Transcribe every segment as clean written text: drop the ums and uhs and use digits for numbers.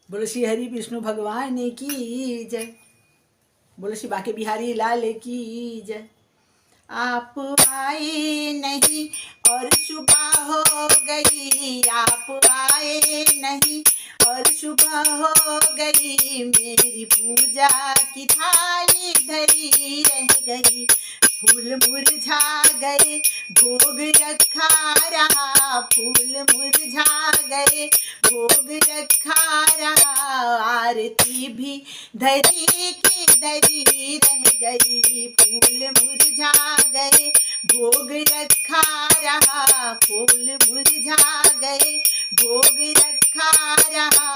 बोलो श्री हरि विष्णु भगवान की जय। बोलो श्री बाके बिहारी लाल की जय। आप आए नहीं और सुबह हो गई, आप आए नहीं और सुबह हो गई, मेरी पूजा की थाली धरी रह गई, फूल मुरझा गए भोग रखा रहा, फूल मुरझा गए भोग रखा रहा, आरती भी धरी की धरी रह गई, फूल मुरझा गए भोग रखा रहा, फूल मुरझा गए भोग रखा रहा,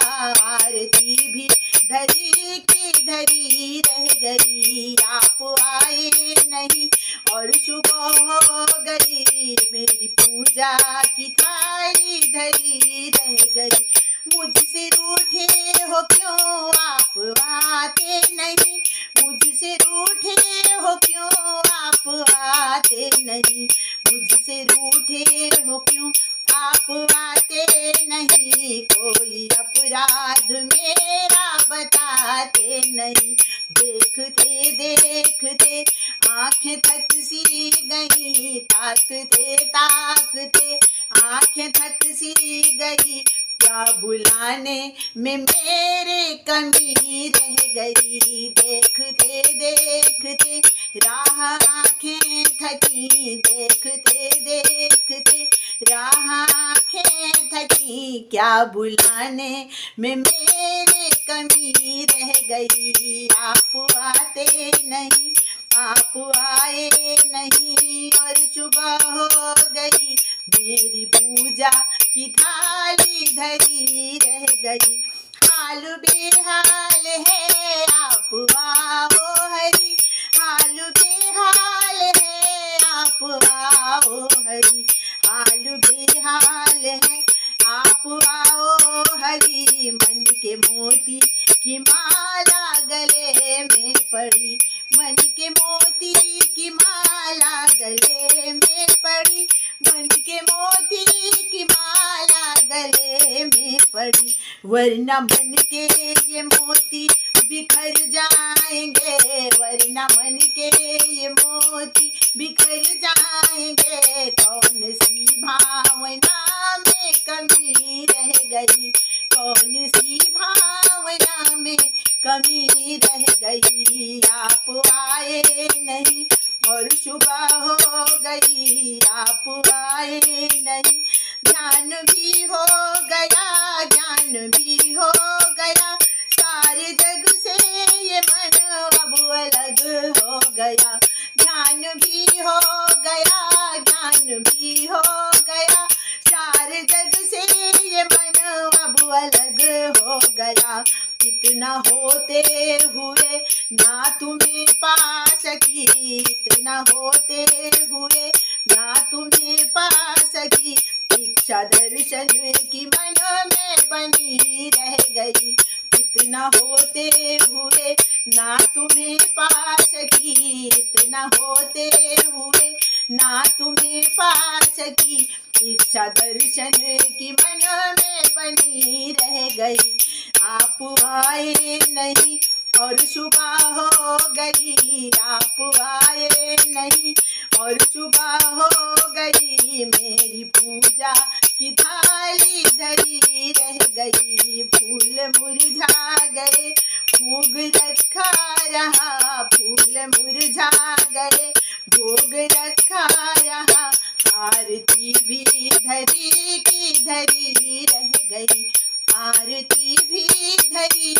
आरती भी धरी की धरी रह गई, आप आए नहीं और सुबह हो गई, मेरी पूजा की थाली धरी रह गई, मुझसे रूठे हो क्यों आप आते नहीं, मुझसे रूठे हो क्यों आप आते नहीं, मुझसे रूठे हो क्यों आप आते नहीं, कोई अपराध मेरा बताते नहीं, देखते देखते आंखें थक सी गई, ताकते ताकते आंखें थक सी गई, क्या बुलाने में मेरे कमी रह गई, देखते देखते राह आंखें थकी, देखते देखते राह आंखें थकी, क्या बुलाने में मेरे कमी रह गई, आप आते नहीं, आप आए नहीं और सुबह हो गई, मेरी पूजा की थाली धरी रह गई, हाल बेहाल है आप आओ हरि, हाल बेहाल है आप आओ हरि, हाल बेहाल है आप आओ हरि, मन के मोती की माला गले में पड़ी, मन के मोती की माला गले में पड़ी, मन के मोती की माला गले में पड़ी, वरना मन के ये मोती बिखर जाएंगे, वरना मन के ये मोती बिखर जाएंगे, कौन सी भावना में कमी रह गई, कौन सी भावना में कमी रह गई, आप आए नहीं और सुबह हो गई, आप आए नहीं, ध्यान भी हो गया ज्ञान भी हो गया, सारे जग से ये मन अब अलग हो गया, ध्यान भी हो गया ज्ञान भी हो गया, सारे जग से ये मन अब अलग हो गया, इतना होते हुए ना तुम्हें पा सकी, इतना होते हुए ना तुम्हें पा सकी, इच्छा दर्शन की मन में बनी रह गई, इतना होते हुए ना तुम्हें पा सकी, इतना होते हुए ना तुम्हें पा सकी, इच्छा दर्शन की मन में बनी रह गई, आप आए नहीं और सुबह हो गई, आप आए नहीं और सुबह हो गई, मेरी पूजा की थाली धरी रह गई, फूल मुरझा गए भोग रखा रहा, फूल मुरझा गए भोग रखा रहा, आरती भी धरी की धरी रह गई, आरती भी धरी